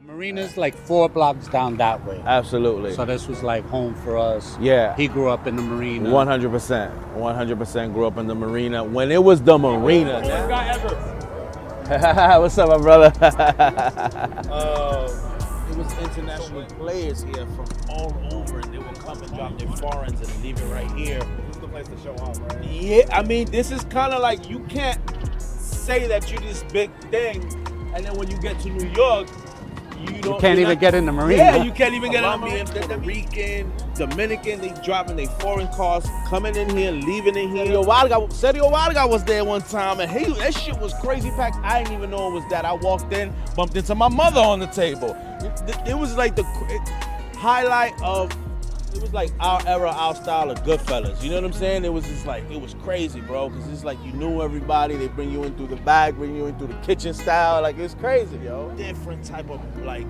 Marina's like 4 blocks down that way. Absolutely. So this was like home for us. Yeah. He grew up in the Marina. 100%. 100% grew up in the Marina. When it was the Marina. Best guy ever. What's up, my brother? It was international players here from all over, and they would come and drop their foreigns and leave it right here. This is the place to show off, right? Yeah, I mean, this is kind of like, you can't say that you're this big thing, and then when you get to New York, you can't even get in the Marina. Yeah, you can't even get in the Marina. Puerto Rican, Dominican, they dropping their foreign cars, coming in here, leaving in here. Sergio Vargas was there one time, and that shit was crazy packed. I didn't even know it was that. I walked in, bumped into my mother on the table. It was like the highlight of, it was like our era, our style of Goodfellas. You know what I'm saying? It was just like, it was crazy, bro, because it's like you knew everybody. They bring you in through the back, bring you in through the kitchen style. Like, it's crazy, yo. Different type of, like,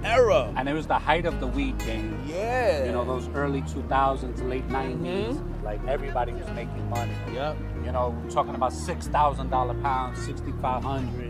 era. And it was the height of the weed game. Yeah. You know, those early 2000s, late 90s. Like, everybody was making money. Yep. You know, we're talking about $6,000 pounds, $6,500.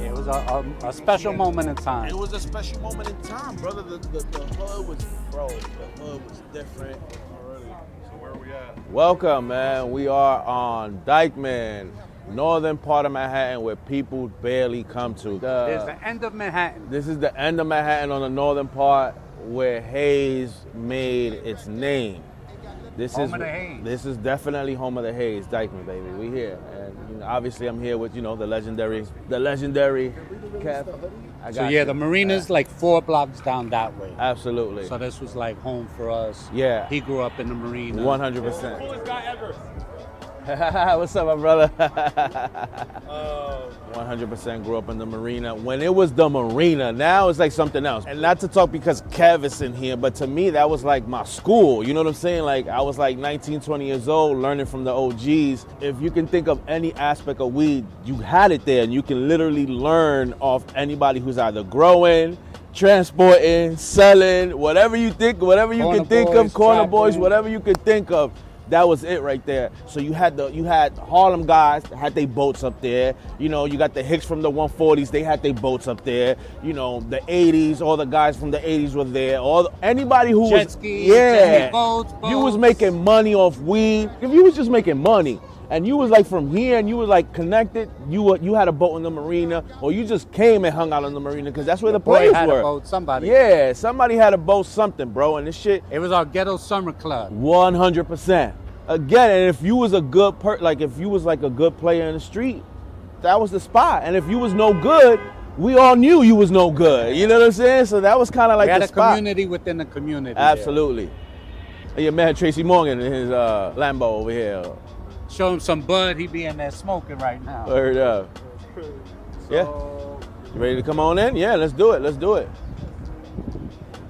It was a special moment in time. It was a special moment in time, brother. The hood was, bro, the hood was different. Already. So where are we at? Welcome, man. We are on Dykeman, northern part of Manhattan, where people barely come to. There's the end of Manhattan. This is the end of Manhattan on the northern part where Hayes made its name. Home of the Hayes. This is definitely home of the Hayes, Dykeman, baby. We here, and you know, obviously I'm here with the legendary Kev. So yeah, the Marina's like 4 blocks down that way. Absolutely. So this was like home for us. Yeah. He grew up in the Marina. 100%. Coolest guy ever. What's up, my brother? 100% grew up in the Marina. When it was the Marina, now it's like something else. And not to talk because Kev is in here, but to me, that was like my school. You know what I'm saying? Like, I was like 19, 20 years old, learning from the OGs. If you can think of any aspect of weed, you had it there, and you can literally learn off anybody who's either growing, transporting, selling, whatever you can think of, corner boys, whatever you could think of. That was it right there. So you had Harlem guys that had their boats up there. You know, you got the Hicks from the 140s, they had their boats up there. You know, the 80s, all the guys from the 80s were there. Anybody who jet was ski, boats. You was making money off weed. If you was just making money and you was like from here and you was like connected, you had a boat in the Marina, or you just came and hung out in the Marina because that's where the players had were. A boat, somebody. Yeah, somebody had a boat, something, bro, and this shit. It was our ghetto summer club. 100%. Again, and if you was a good if you was like a good player in the street, that was the spot. And if you was no good, we all knew you was no good. You know what I'm saying? So that was kind of like we had the a spot. community within the community. Absolutely. And your man Tracy Morgan in his Lambo over here. Show him some bud, he be in there smoking right now. Word up. Yeah. You ready to come on in? Yeah, let's do it.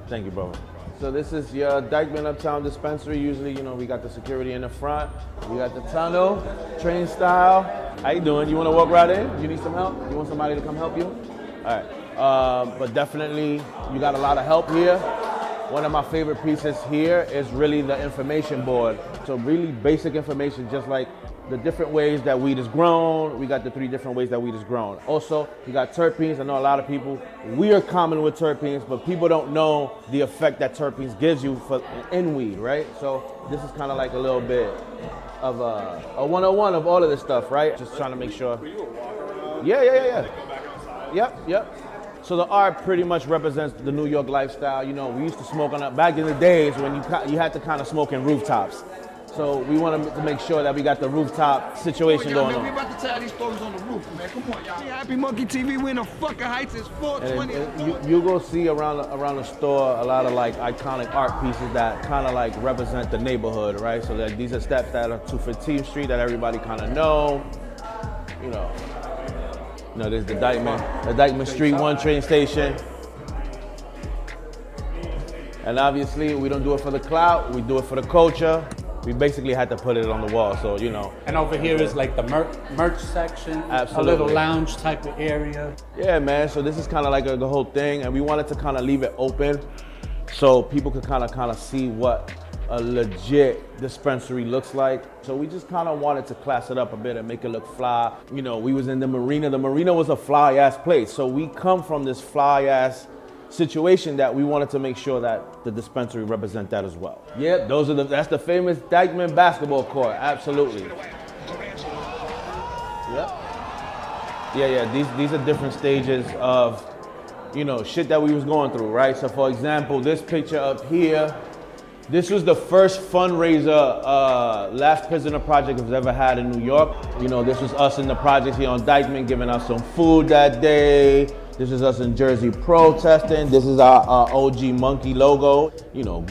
Thank you, brother. So this is your Dyan Uptown Dispensary. Usually, you know, we got the security in the front. We got the tunnel, train style. How you doing? You want to walk right in? You need some help? You want somebody to come help you? All right. But definitely, you got a lot of help here. One of my favorite pieces here is really the information board. So really basic information, just like the different ways that weed is grown. We got the 3 different ways that weed is grown. Also, you got terpenes. I know a lot of people, we are common with terpenes, but people don't know the effect that terpenes gives you in weed, right? So this is kind of like a little bit of a 101 of all of this stuff, right? Just trying to make sure. Yeah. Yep. So the art pretty much represents the New York lifestyle. You know, we used to smoke back in the days when you had to kind of smoke in rooftops. So we want to make sure that we got the rooftop situation going on. We about to tell these stories on the roof, man. Come on, y'all. Happy Monkey TV, we in the fucking Heights. It's 420. And you go see around the store a lot of like iconic art pieces that kind of like represent the neighborhood, right? So like these are steps that are 215th Street that everybody kind of know. You know, there's the Dykeman Street 1 train station. And obviously, we don't do it for the clout. We do it for the culture. We basically had to put it on the wall, so you know. And over here is like the merch section, Absolutely. A little lounge type of area. Yeah, man. So this is kind of like the whole thing, and we wanted to kind of leave it open, so people could kind of see what a legit dispensary looks like. So we just kind of wanted to class it up a bit and make it look fly. You know, we was in the Marina. The Marina was a fly ass place, so we come from this fly ass situation that we wanted to make sure that the dispensary represent that as well. Yeah, that's the famous Dykeman basketball court. Absolutely. Yep. Yeah. These are different stages of, shit that we was going through, right? So for example, this picture up here, this was the first fundraiser Last Prisoner Project has ever had in New York. This was us in the project here on Dykeman giving us some food that day. This is us in Jersey protesting. This is our OG monkey logo.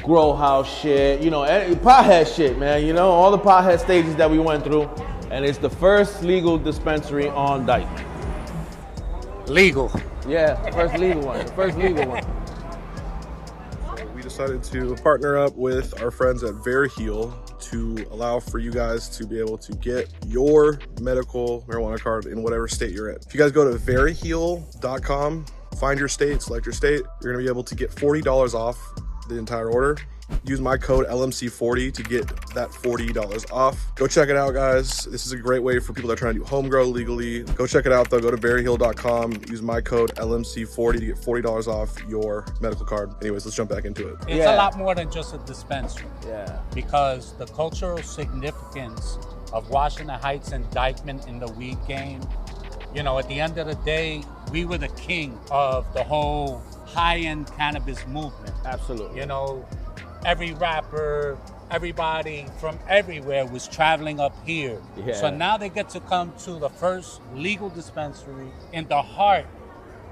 Grow house shit. Pothead shit, man. All the pothead stages that we went through. And it's the first legal dispensary on Dykeman. Legal. Yeah, first legal one. The first legal one. We decided to partner up with our friends at Verheal to allow for you guys to be able to get your medical marijuana card in whatever state you're in. If you guys go to verheal.com, find your state, select your state, you're gonna be able to get $40 off the entire order. Use my code LMC40 to get that $40 off. Go check it out, guys. This is a great way for people that are trying to do home grow legally. Go check it out though. Go to verheal.com. Use my code LMC40 to get $40 off your medical card. Anyways, let's jump back into it. It's a lot more than just a dispensary. Yeah. Because the cultural significance of Washington Heights and Dykeman in the weed game, at the end of the day, we were the king of the whole high-end cannabis movement. Absolutely. Every rapper, everybody from everywhere was traveling up here. Yeah. So now they get to come to the first legal dispensary in the heart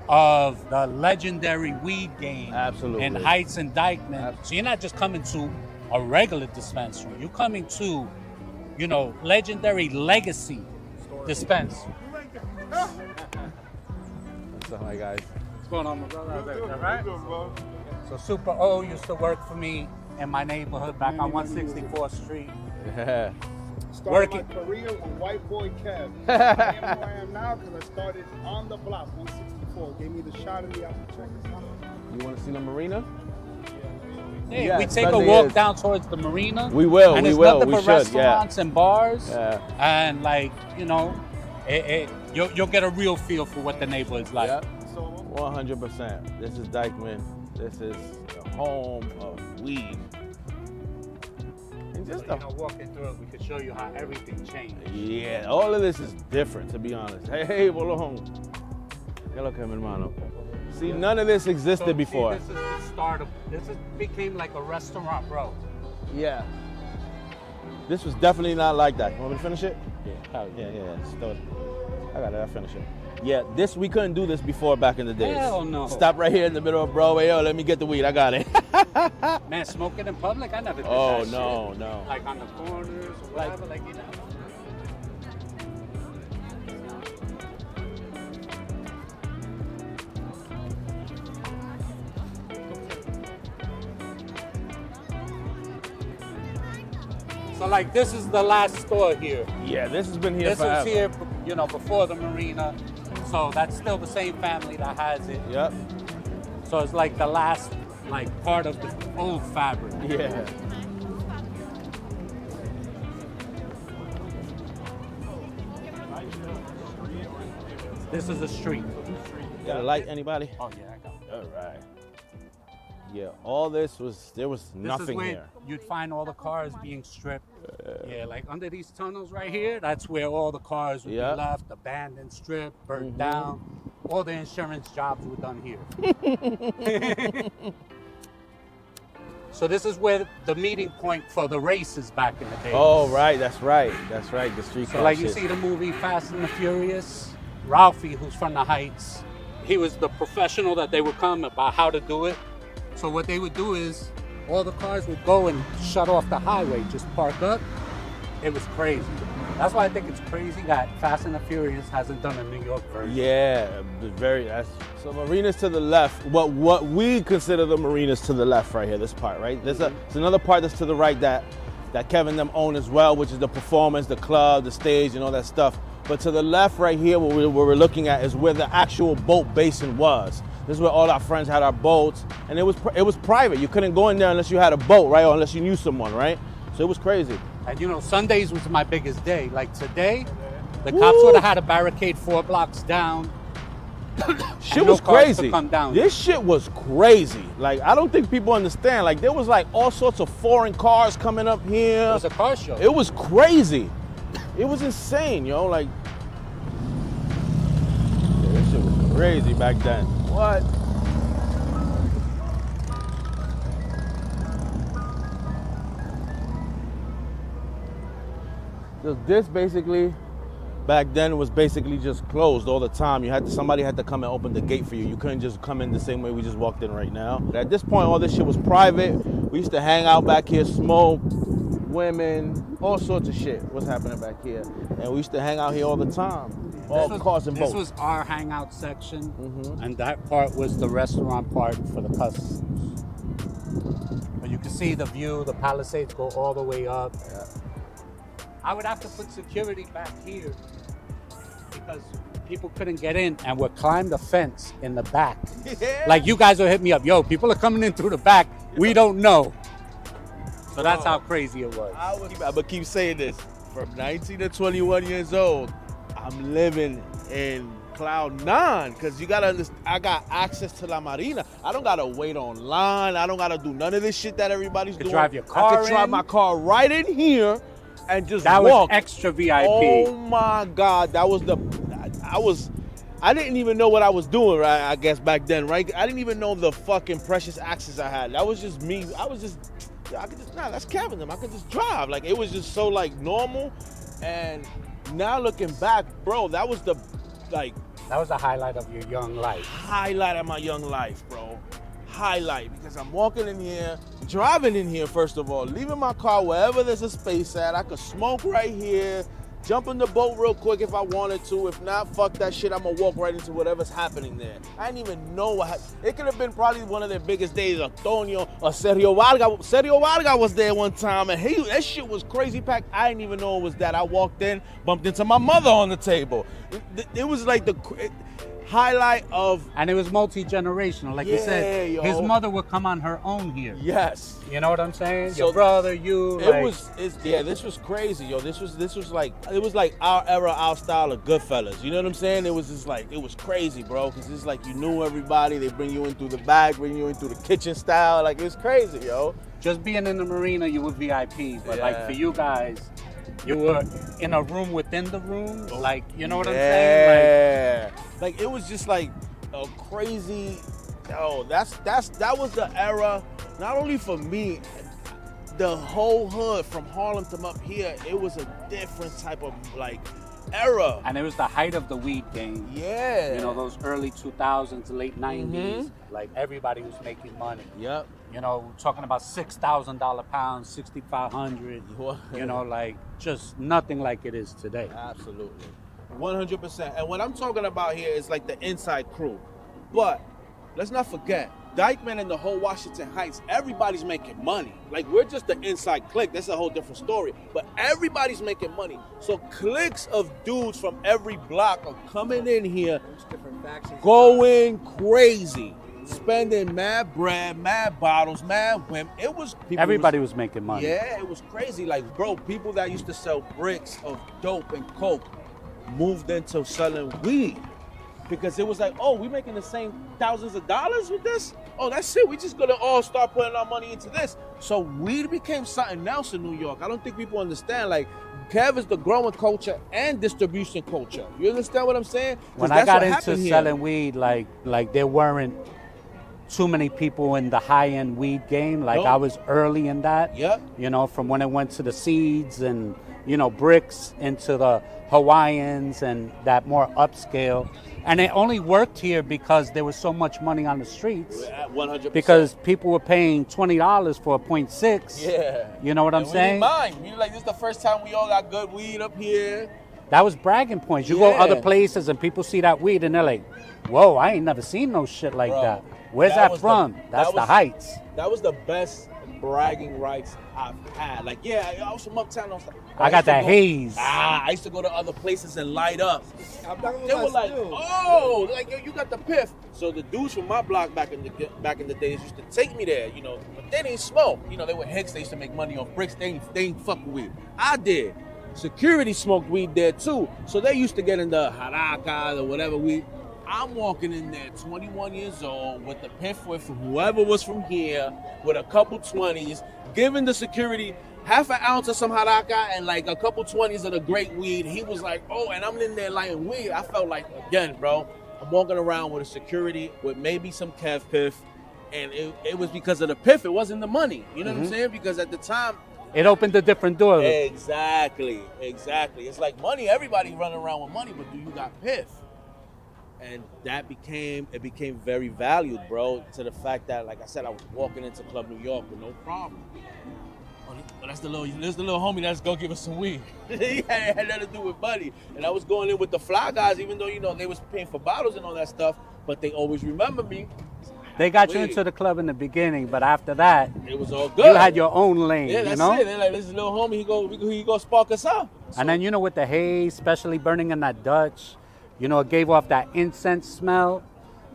of the legendary weed game. Absolutely. In Heights and Dykeman. So you're not just coming to a regular dispensary. You're coming to, legendary legacy dispensary. What's up, my guys? What's going on, my brother? All right? So Super O used to work for me in my neighborhood back on 164th Street. Yeah. Started my career with White Boy Kev. I am who I am now because I started on the block, 164. Gave me the shot in the check. You want to see the Marina? Hey, Yeah, we take a Sunday walk is. down towards the Marina. We will, and we it's will, nothing we but should, restaurants and bars. Yeah. And you'll get a real feel for what the neighborhood's like. Yep. 100%. This is Dykeman. This is the home of weed. And just walking through it, we could show you how everything changed. yeah, all of this is different, to be honest. Hey, bolón. ¿Qué lo que, mi hermano? See, none of this existed before. This is the start of, became like a restaurant, bro. Yeah. This was definitely not like that. You want me to finish it? Yeah. Yeah. Still, I got it. I'll finish it. Yeah, we couldn't do this before back in the days. Hell no. Stop right here in the middle of Broadway. Yo, let me get the weed. I got it. Man, smoking in public, I never did Oh, that no, shit. no. Like on the corners or whatever, So this is the last store here. Yeah, this has been here This forever. was here, before the Marina. So that's still the same family that has it. Yep. So it's like the last, part of the old fabric. Yeah. This is a street. Got a light, anybody? Oh yeah, I got it. All right. Yeah, all there was This nothing is where here. you'd find all the cars being stripped. Yeah, under these tunnels right here, that's where all the cars would be left, abandoned, stripped, burnt down. All the insurance jobs were done here. So this is where the meeting point for the races back in the day. Oh, right, that's right. The street So car like you shit. see the movie Fast and the Furious, Ralphie, who's from the Heights, he was the professional that they would come about how to do it. So what they would do is all the cars would go and shut off the highway, just park up. It was crazy. That's why I think it's crazy that Fast and the Furious hasn't done a New York version. Yeah, so Marina's to the left. What we consider the Marina's to the left right here, this part, right? There's another part that's to the right that Kevin them own as well, which is the performance, the club, the stage, and all that stuff. But to the left right here, what we're looking at is where the actual boat basin was. This is where all our friends had our boats, and it was private. You couldn't go in there unless you had a boat, right? Or unless you knew someone, right? So it was crazy. And Sundays was my biggest day. Like today, the cops would have had a barricade 4 blocks down. Shit And no was cars crazy. could come down. This shit was crazy. Like, I don't think people understand. Like, there was like all sorts of foreign cars coming up here. It was a car show. It was crazy. It was insane, yo. Like, yeah, this shit was crazy back then. What? So this basically, back then, was basically just closed all the time. Somebody had to come and open the gate for you. You couldn't just come in the same way we just walked in right now. At this point, all this shit was private. We used to hang out back here, smoke, women, all sorts of shit was happening back here. And we used to hang out here all the time. All cars and boats. This was our hangout section, and that part was the restaurant part for the customers. But you can see the view, the Palisades go all the way up. Yeah. I would have to put security back here because people couldn't get in and would climb the fence in the back. Yeah. Like, you guys will hit me up, yo, people are coming in through the back. We don't know. So that's how crazy it was. I'm gonna keep saying this. From 19 to 21 years old, I'm living in Cloud 9 because you gotta understand, I got access to La Marina. I don't gotta wait online. I don't gotta do none of this shit that everybody's doing. drive your car I could drive in. my car right in here and just That walk. was extra VIP. Oh my God, that was I didn't even know what I was doing, right? I guess back then, right? I didn't even know the fucking precious access I had. That was just me. That's Kevin them. I could just drive. Like, it was just so like normal. And now looking back, bro, that was the highlight of your young life. highlight of my young life, bro. Highlight, because I'm walking in here, driving in here, first of all, leaving my car wherever there's a space at. I could smoke right here, jump in the boat real quick if I wanted to. If not, fuck that shit. I'm gonna walk right into whatever's happening there. I didn't even know what it could have been. Probably one of their biggest days. Antonio or Sergio Vargas was there one time, and that shit was crazy packed. I didn't even know it was that. I walked in, bumped into my mother on the table. It was like the highlight of. And it was multi-generational. Like you said, yo. his mother would come on her own here. Yes. You know what I'm saying? So your brother, you. This was crazy, yo. This was like, it was like our era, our style of Goodfellas. You know what I'm saying? It was just like, it was crazy, bro. Because it's like you knew everybody. They bring you in through the back, bring you in through the kitchen style. Like, it was crazy, yo. Just being in the marina, you were VIP. But like for you guys, you were in a room within the room. Like, you know what I'm saying? Like it was just like a crazy. Yo, that was the era. Not only for me, the whole hood from Harlem to up here, it was a different type of like era. And it was the height of the weed game. Yeah. You know, those early 2000s, late 90s. Like, everybody was making money. Yep. You know, we're talking about $6,000 pounds, $6,500. You know, like, just nothing like it is today. Absolutely. 100%. And what I'm talking about here is like the inside crew. But let's not forget, Dykeman and the whole Washington Heights, everybody's making money. Like, we're just the inside clique. That's a whole different story. But everybody's making money. So cliques of dudes from every block are coming in here, going crazy, spending mad bread, mad bottles, mad women. It was Everybody was making money. Yeah, it was crazy. Like, bro, people that used to sell bricks of dope and coke moved into selling weed. Because it was like, oh, we making the same thousands of dollars with this? Oh, that's it. We just gonna all start putting our money into this. So weed became something else in New York. I don't think people understand. Like, Kev is the growing culture and distribution culture. You understand what I'm saying? When I got into selling weed, like there weren't too many people in the high-end weed game. Like, I was early in that. Yep. You know, from when it went to the seeds and, you know, bricks into the Hawaiians and that more upscale. And it only worked here because there was so much money on the streets. 100%. Because people were paying $20 for a .6. Yeah. You know what I'm saying? We didn't mind. We were like, this is the first time we all got good weed up here. That was bragging points. You go other places and people see that weed and they're like, whoa, I ain't never seen no shit like that. Where's that from? That's the Heights. That was the best bragging rights I've had. Like, yeah, I was from Uptown. I got that haze. I used to go to other places and light up. They were like, oh, like, yo, you got the piff. So the dudes from my block back in the days used to take me there, you know, but they didn't smoke. You know, they were hicks. They used to make money off bricks. They ain't fuck with weed. I did. Security smoked weed there too. So they used to get in the haraka or whatever weed. I'm walking in there, 21 years old, with the piff with whoever was from here, with a couple 20s, giving the security half an ounce of some haraka and like a couple 20s of the great weed. He was like, oh, and I'm in there lighting weed. I felt like, again, bro, I'm walking around with a security with maybe some Kev piff, and it was because of the piff. It wasn't the money. You know what I'm saying? Because at the time, It opened a different door. exactly. It's like money. Everybody running around with money, but do you got piff? And it became very valued, bro, to the fact that, like I said, I was walking into Club New York with no problem. Oh, that's the little homie that's gonna give us some weed. It had nothing to do with money. And I was going in with the fly guys, even though, you know, they was paying for bottles and all that stuff, but they always remember me. They got you into the club in the beginning, but after that, It was all good. you had your own lane, Yeah, that's you know? it. They're like, this is a little homie, he go spark us up. And then, you know, with the haze, especially burning in that Dutch, you know, it gave off that incense smell.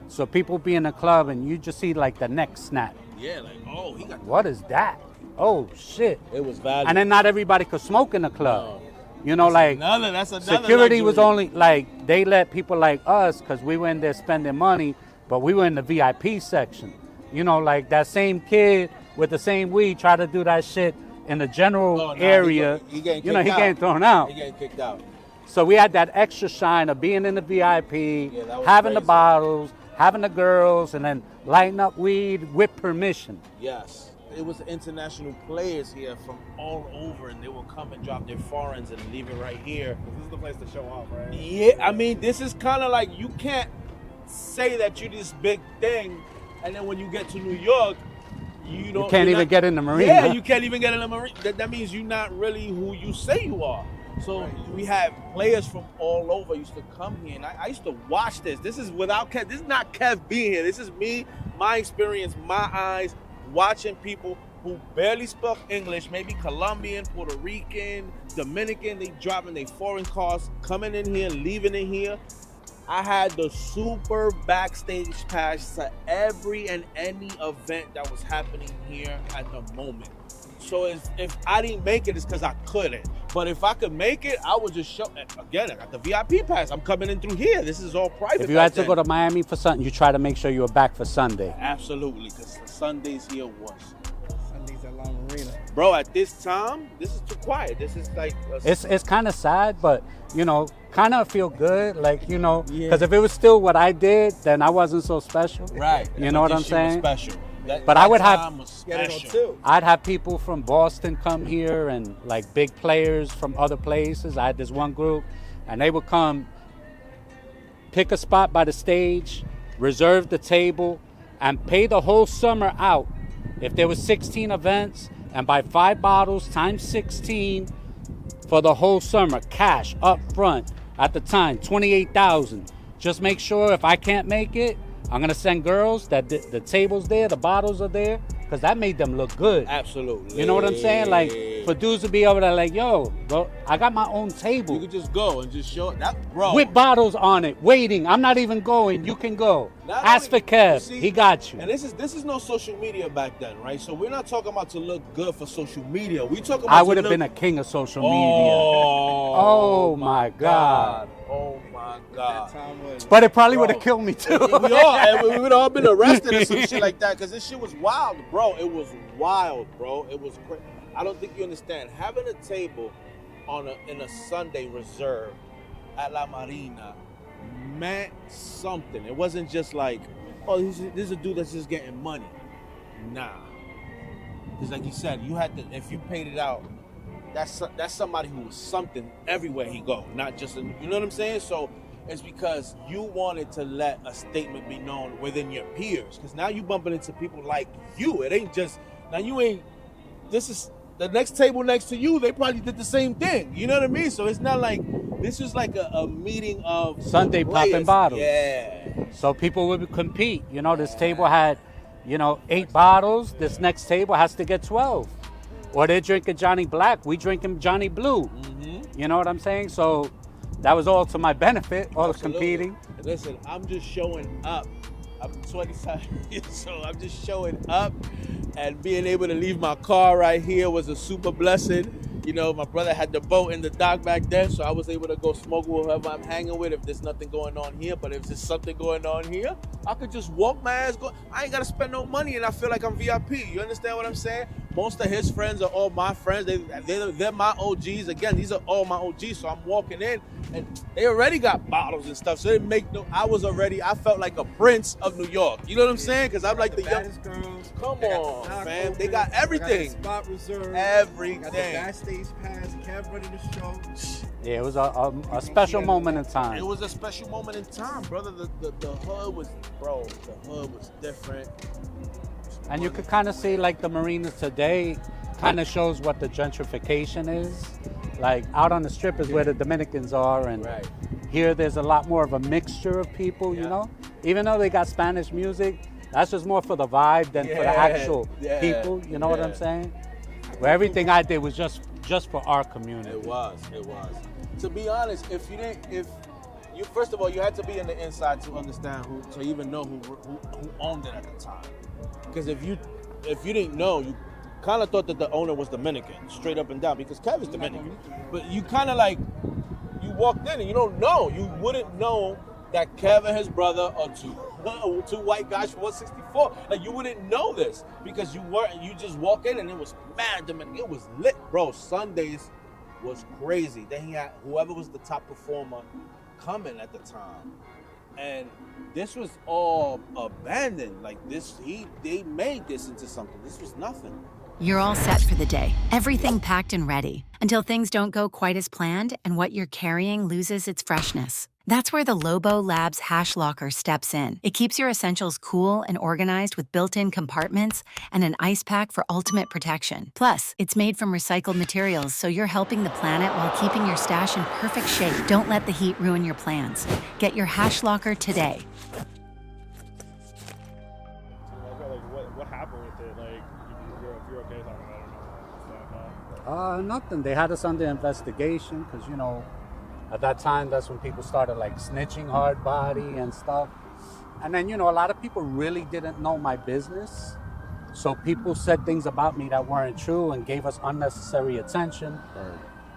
So people be in the club and you just see like the neck snap. Yeah, like, oh, he got. What is that? Oh, shit. It was valuable. And then not everybody could smoke in the club. You know, That's like another security was luxury. only like, they let people like us, because we were in there spending money, but we were in the VIP section. You know, like that same kid with the same weed try to do that shit in the general area. He getting you know, he kicked getting out. thrown out. He getting kicked out. So we had that extra shine of being in the VIP, that was having the crazy. bottles, having the girls, and then lighting up weed with permission. Yes. It was international players here from all over, and they will come and drop their foreigns and leave it right here. This is the place to show off, right? Yeah, I mean, this is kind of like, you can't say that you're this big thing, and then when you get to New York, you don't. You can't you're even not- get in the Marina. Yeah, you can't even get in the Marina. That means you're not really who you say you are. So we have players from all over used to come here, and I used to watch this. This is without Kev. This is not Kev being here. This is me, my experience, my eyes, watching people who barely spoke English, maybe Colombian, Puerto Rican, Dominican. They driving their foreign cars, coming in here, leaving in here. I had the super backstage pass to every and any event that was happening here at the moment. So if I didn't make it, it's because I couldn't. But if I could make it, I would just show. Again, I got the VIP pass. I'm coming in through here. This is all private. If you had to go to Miami for something, you try to make sure you were back for Sunday. Absolutely, because the Sundays here was. Sundays at La Marina. Bro, at this time, this is too quiet. This is like. It's kind of sad, but, you know, kind of feel good. Like, you know, Yeah. because if it was still what I did, then I wasn't so special. Right. You know what I'm This shit was saying? Special. But I would have- time was Get it on special. too. I'd have people from Boston come here and like big players from other places. I had this one group and they would come, pick a spot by the stage, reserve the table, and pay the whole summer out. If there was 16 events, and buy 5 bottles times 16 for the whole summer, cash up front. At the time, $28,000. Just make sure if I can't make it, I'm gonna send girls that the table's there, the bottles are there, because that made them look good. Absolutely. You know what I'm saying? Like, for dudes to be able to like, yo, bro, I got my own You table could just go and just show it. That, bro. with bottles on it, waiting. I'm not even going. You can go. Not Ask for only- Kev. you see, He got you. And this is no social media back then, right? So we're not talking about to look good for social media. We talking about I to would have look- been a king of social media. Oh my God. Oh my That God. time was. But it probably Bro. would have killed me too. We all, and we would all been arrested or some shit like that, because this shit was wild, bro. It was wild, bro. It was crazy. I don't think you understand. Having a table in a Sunday reserve at La Marina meant something. It wasn't just like, oh, this is a dude that's just getting money. Nah. Because like you said, you had to, if you paid it out, that's somebody who was something everywhere he go, not just, you know what I'm saying? So it's because you wanted to let a statement be known within your peers. Because now you bumping into people like you. It ain't just, now you ain't, this is, the next table next to you, they probably did the same thing. You know what I mean? So it's not like, this is like a meeting of Sunday players. popping bottles. Yeah. So people would compete. You know, this table had, 8 bottles. This next table has to get 12. Or they're drinking Johnny Black. We drinking Johnny Blue. Mm-hmm. You know what I'm saying? So that was all to my benefit, all the Absolutely. competing. Listen, I'm just showing up. I'm 27 so I'm just showing up, and being able to leave my car right here was a super blessing. You know, my brother had the boat in the dock back then, so I was able to go smoke with whoever I'm hanging with if there's nothing going on here. But if there's something going on here, I could just walk my ass. I ain't got to spend no money, and I feel like I'm VIP. You understand what I'm saying? Most of his friends are all my friends. They're my OGs. Again, these are all my OGs. So I'm walking in, and they already got bottles and stuff. So it make no. I felt like a prince of New York. You know what I'm saying? Because I'm like the young girls. Come on, fam. They got everything. Spot reserved. Everything. Got the backstage pass. Kev running the show. Yeah, it was a special moment in time. It was a special moment in time, brother. The hood was, bro. The hood was different. And you could kind of see like the Marina today kind of shows what the gentrification is. Like out on the strip is where the Dominicans are, and Right. here there's a lot more of a mixture of people, you know? Even though they got Spanish music, that's just more for the vibe than for the actual people, you know what I'm saying? Where everything I did was just for our community. It was. To be honest, first of all, you had to be in the inside to understand to even know who owned it at the time. Because if you didn't know, you kind of thought that the owner was Dominican, straight up and down, because Kev is Dominican. But you kind of like, you walked in and you don't know. You wouldn't know that Kev and his brother are two white guys from 164. Like, you wouldn't know this because you just walk in and it was mad Dominican. It was lit, bro. Sundays was crazy. Then he had whoever was the top performer coming at the time. And this was all abandoned. Like they made this into something. This was nothing. You're all set for the day. Everything packed and ready. Until things don't go quite as planned and what you're carrying loses its freshness. That's where the Lobo Labs Hash Locker steps in. It keeps your essentials cool and organized with built-in compartments and an ice pack for ultimate protection. Plus, it's made from recycled materials, so you're helping the planet while keeping your stash in perfect shape. Don't let the heat ruin your plans. Get your Hash Locker today. What happened with it? Like, if you're okay talking about it. Nothing. They had us under investigation because, you know, at that time, that's when people started like snitching hard body and stuff. And then, you know, a lot of people really didn't know my business. So people said things about me that weren't true and gave us unnecessary attention.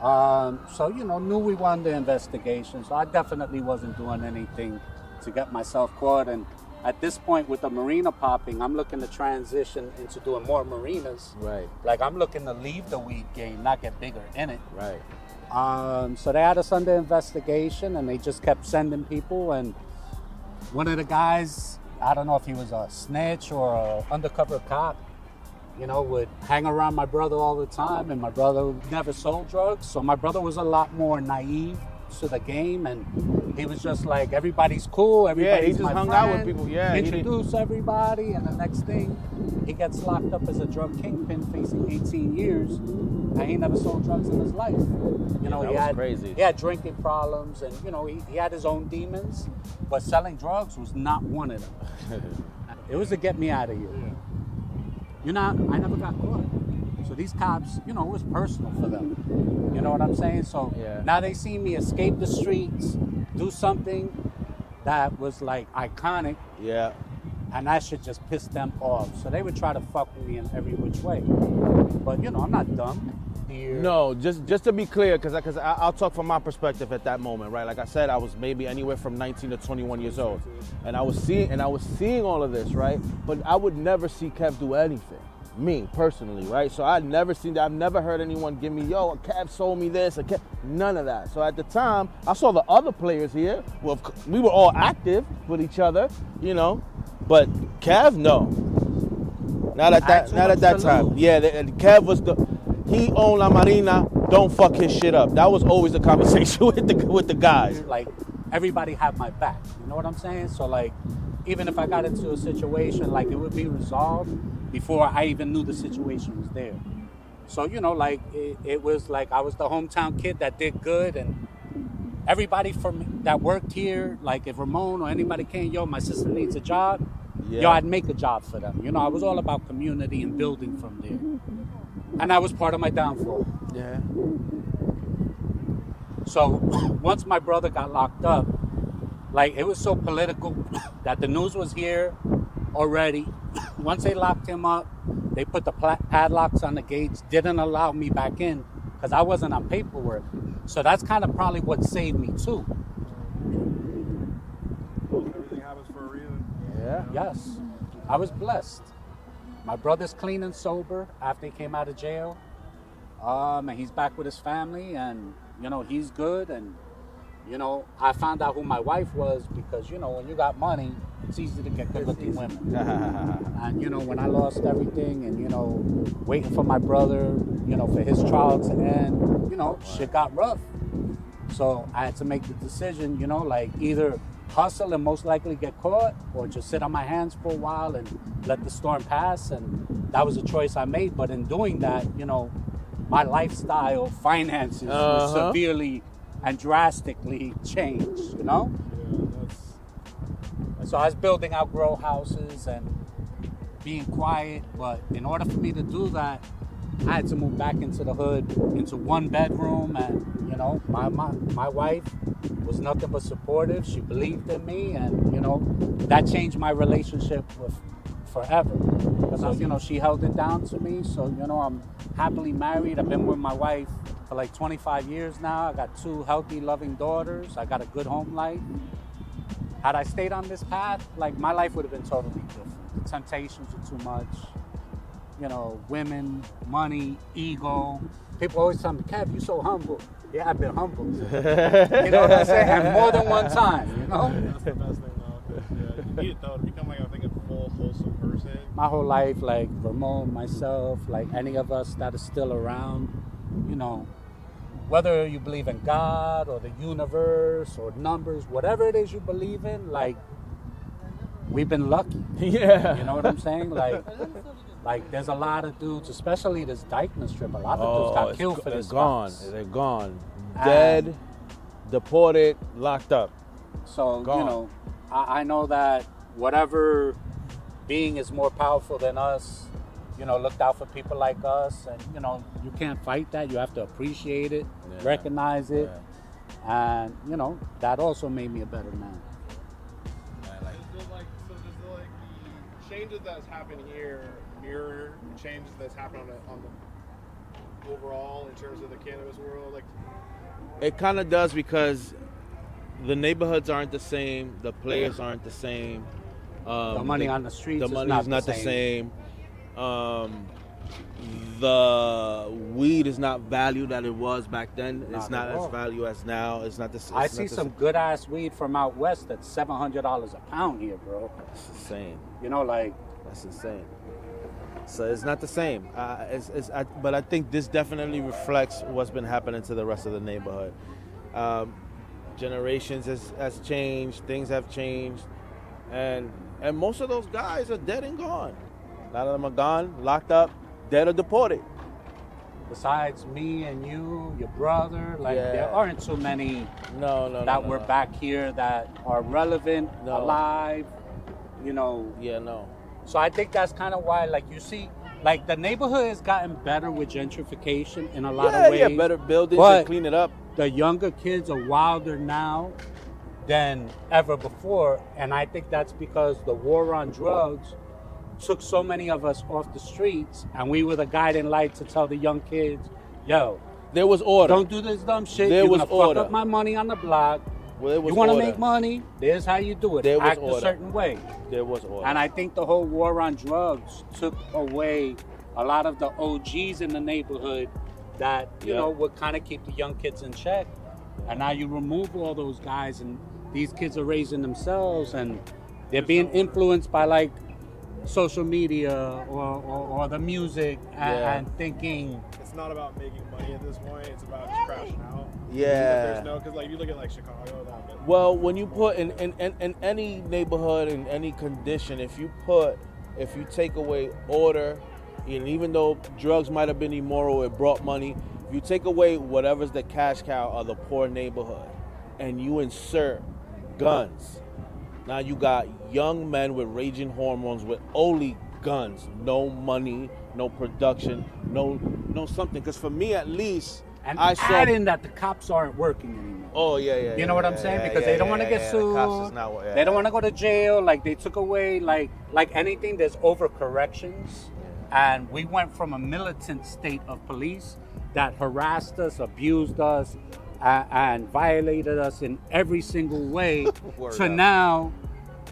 So, you know, knew we were under investigation. So I definitely wasn't doing anything to get myself caught. And at this point with the Marina popping, I'm looking to transition into doing more marinas. Right. Like I'm looking to leave the weed game, not get bigger in it. Right. So they had us under investigation and they just kept sending people, and one of the guys, I don't know if he was a snitch or an undercover cop, you know, would hang around my brother all the time, and my brother never sold drugs, so my brother was a lot more naive to the game, and he was just like, everybody's cool, everybody's he just my hung friend, out with people, introduce everybody, and the next thing, he gets locked up as a drug kingpin facing 18 years, and he never sold drugs in his life. You know, crazy. He had drinking problems, and you know, he had his own demons, but selling drugs was not one of them. It was to get me out of here. You know, I never got caught. So these cops, you know, it was personal for them. You know what I'm saying? So now they see me escape the streets, do something that was like iconic. Yeah. And that shit just pissed them off. So they would try to fuck with me in every which way. But, you know, I'm not dumb. No, just to be clear, because I'll talk from my perspective at that moment, right? Like I said, I was maybe anywhere from 19 to 21 years old. And I was seeing all of this, right? But I would never see Kev do anything. Me, personally, right? So I'd never seen that. I've never heard anyone give me, yo, Kev sold me this, none of that. So at the time, I saw the other players here. Well, we were all active with each other, you know, but Kev, no. Not at that time. Yeah, Kev was he owned La Marina, don't fuck his shit up. That was always the conversation with the guys. Like, everybody had my back, you know what I'm saying? So like, even if I got into a situation, like it would be resolved before I even knew the situation was there. So, you know, like it was like I was the hometown kid that did good, and everybody that worked here, like if Ramon or anybody came, yo, my sister needs a job, yo, I'd make a job for them. You know, I was all about community and building from there. And that was part of my downfall. Yeah. So once my brother got locked up, like it was so political that the news was here already. Once they locked him up, they put the padlocks on the gates, didn't allow me back in because I wasn't on paperwork. So that's kind of probably what saved me too. Everything happens for a reason. Yeah. Yes, I was blessed. My brother's clean and sober after he came out of jail. And he's back with his family, and you know, he's good. And you know, I found out who my wife was because, you know, when you got money, it's easy to get good-looking women. And you know, when I lost everything, and you know, waiting for my brother, you know, for his trial to end, you know, shit got rough. So I had to make the decision, you know, like either hustle and most likely get caught, or just sit on my hands for a while and let the storm pass. And that was a choice I made. But in doing that, you know, my lifestyle, finances were severely and drastically changed, you know? Yeah, So I was building out grow houses and being quiet, but in order for me to do that, I had to move back into the hood, into one bedroom. And you know, my wife was nothing but supportive. She believed in me, and you know, that changed my relationship with forever, because you know, she held it down to me. So you know, I'm happily married. I've been with my wife for like 25 years now. I got 2 healthy, loving daughters. I got a good home life. Had I stayed on this path, like, my life would have been totally different. The temptations were too much. You know, women, money, ego. People always tell me, Kev, you're so humble. Yeah, I've been humbled. You know what I'm saying? And more than one time, you know? that's the best thing, though. Yeah, you need it, though, to become, like, I think, a full, wholesome person. My whole life, like Ramon, myself, like any of us that is still around, you know, whether you believe in God or the universe or numbers, whatever it is you believe in, like, we've been lucky. Yeah. You know what I'm saying? Like there's a lot of dudes, especially this Dykeman strip, a lot of dudes got killed for this. They're gone. Dead, deported, locked up. So, Gone. you know, I know that whatever being is more powerful than us, you know, looked out for people like us. And, you know, you can't fight that. You have to appreciate it, recognize it. Yeah. And, you know, that also made me a better man. Does the changes that's happened here mirror the changes that's happened on the overall in terms of the cannabis world? Like, it kind of does, because the neighborhoods aren't the same, the players aren't the same. The money on the streets is not the same. The weed is not valued that it was back then. It's not as valued as now. It's not the same. I see some good ass weed from out west that's $700 a pound here, bro. That's insane. You know, like, that's insane. So it's not the same. But I think this definitely reflects what's been happening to the rest of the neighborhood. Generations has changed. Things have changed, and most of those guys are dead and gone. A lot of them are gone, locked up, dead or deported. Besides me and you, your brother, like, there aren't too many that were back here that are relevant, alive, you know. Yeah, no. So I think that's kind of why, like, you see, like, the neighborhood has gotten better with gentrification in a lot of ways. Yeah, better buildings but and clean it up. The younger kids are wilder now than ever before, and I think that's because the war on drugs took so many of us off the streets, and we were the guiding light to tell the young kids, yo, there was order. Don't do this dumb shit. There You're was gonna order. fuck up my money on the block. Well, you want to make money? There's how you do it. There was Act order. a certain way. There was order. And I think the whole war on drugs took away a lot of the OGs in the neighborhood that, you know, would kind of keep the young kids in check. And now you remove all those guys, and these kids are raising themselves, and they're being influenced by, like, social media or the music and thinking it's not about making money at this point. It's about just crashing out. Yeah. There's no, because, like, you look at, like, Chicago. Well, when you put in any neighborhood, in any condition, if you take away order, and even though drugs might have been immoral, it brought money. If you take away whatever's the cash cow of the poor neighborhood, and you insert guns, now you got young men with raging hormones with only guns, no money, no production, no something. Because for me, at least, and I saw adding that the cops aren't working anymore. Oh yeah. You know what I'm saying? Because they don't want to get sued. The cops is not, they don't want to go to jail. Like, they took away like anything. There's overcorrections. And we went from a militant state of police that harassed us, abused us, and violated us in every single way to up. now,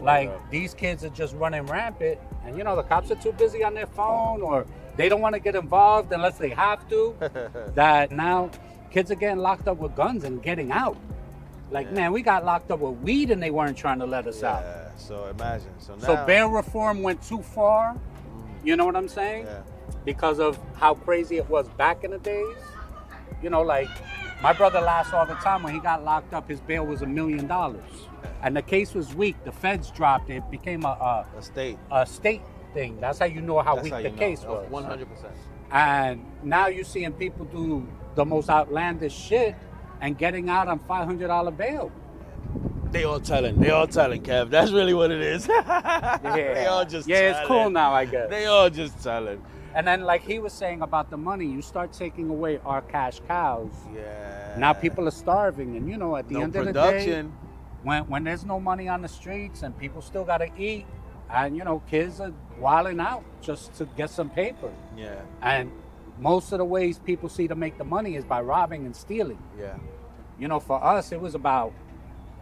like, up. these kids are just running rampant. And, you know, the cops are too busy on their phone, or they don't want to get involved unless they have to. That now kids are getting locked up with guns and getting out. Like, man, we got locked up with weed and they weren't trying to let us out. Yeah, so imagine. So bail reform went too far. You know what I'm saying? Yeah. Because of how crazy it was back in the days. You know, like, my brother laughs all the time. When he got locked up, his bail was $1 million. And the case was weak. The feds dropped it. It became a state thing. That's how you know how weak the case was. 100%. And now you're seeing people do the most outlandish shit and getting out on $500 bail. They all telling, Kev. That's really what it is. Yeah. They all just telling. It's cool now, I guess. They all just telling. And then, like he was saying about the money, you start taking away our cash cows. Yeah. Now people are starving, and you know, at the No end of the production. day, when there's no money on the streets and people still gotta eat, and you know, kids are wilding out just to get some paper. Yeah. And most of the ways people see to make the money is by robbing and stealing. Yeah. You know, for us, it was about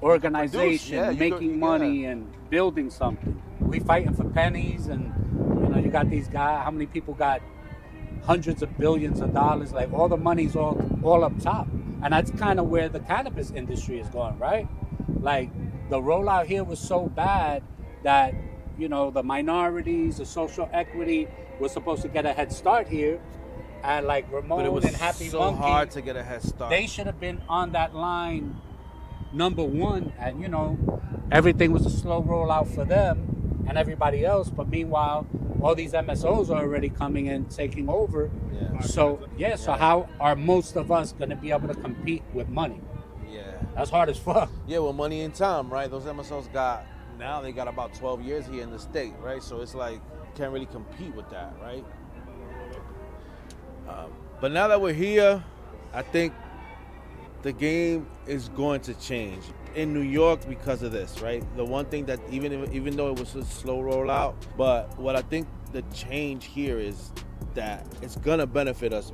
organization, making money and building something. We fighting for pennies, and you know, you got these guys, how many people got hundreds of billions of dollars? Like, all the money's all up top. And that's kind of where the cannabis industry is going, right? Like, the rollout here was so bad that, you know, the minorities, the social equity was supposed to get a head start here. And like Ramon and Happy so Monkey, hard to get a head start. they should have been on that line number one. And, you know, everything was a slow rollout for them and everybody else. But meanwhile, all these MSOs are already coming in, taking over. Yeah. So how are most of us going to be able to compete with money? Yeah. That's hard as fuck. Yeah, well, money and time, right? Those MSOs now they got about 12 years here in the state, right? So it's like, can't really compete with that, right? But now that we're here, I think the game is going to change in New York because of this, right? The one thing that even though it was a slow rollout, but what I think the change here is that it's gonna benefit us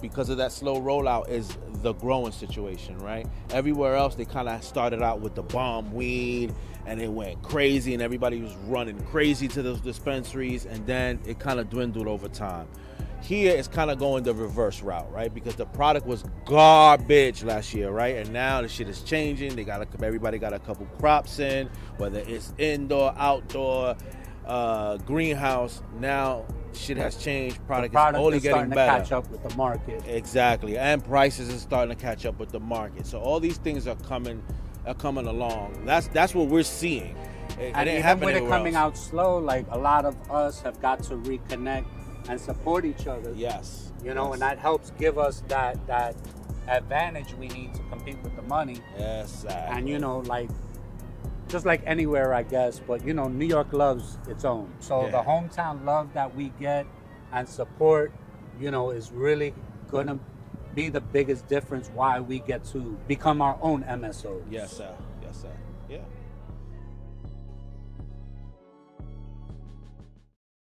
because of that slow rollout is the growing situation, right? Everywhere else they kind of started out with the bomb weed and it went crazy and everybody was running crazy to those dispensaries, and then it kind of dwindled over time. Here it's kind of going the reverse route, right? Because the product was garbage last year, right? And now the shit is changing. Everybody got a couple crops in, whether it's indoor, outdoor, greenhouse. Now shit has changed. Product is only getting better. To catch up with the market. Exactly, and prices is starting to catch up with the market. So all these things are coming along. That's what we're seeing. And even with it coming out slow, like, a lot of us have got to reconnect and support each other. Yes. You know, and that helps give us that advantage we need to compete with the money. Yes. And, you know, like, just like anywhere, I guess, but, you know, New York loves its own. So the hometown love that we get and support, you know, is really going to be the biggest difference why we get to become our own MSOs. Yes, sir. Yes, sir. Yeah.